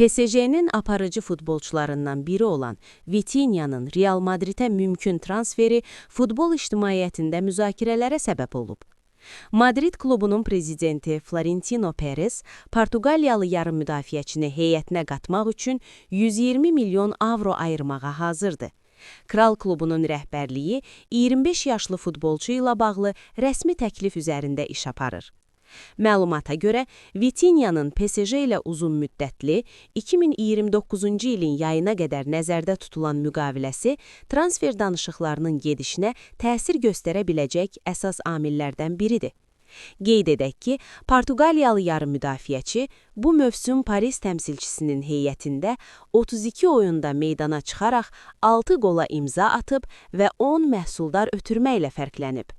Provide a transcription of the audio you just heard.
PSG-nin aparıcı futbolçularından biri olan Vitinha'nın Real Madrid'e mümkün transferi futbol ictimaiyyətində müzakirələrə səbəb olub. Madrid klubunun prezidenti Florentino Perez, Portuqaliyalı yarım müdafiəçini heyətinə qatmaq üçün 120 milyon avro ayırmağa hazırdır. Kral klubunun rəhbərliyi 25 yaşlı futbolçu ilə bağlı rəsmi təklif üzərində iş aparır. Məlumata görə, Vitinha'nın PSG ilə uzun müddətli 2029-cu ilin yayına qədər nəzərdə tutulan müqaviləsi transfer danışıqlarının gedişinə təsir göstərə biləcək əsas amillərdən biridir. Qeyd edək ki, Portuqaliyalı yarım müdafiəçi bu mövsüm Paris təmsilçisinin heyətində 32 oyunda meydana çıxaraq 6 qola imza atıb və 10 məhsuldar ötürmə ilə fərqlənib.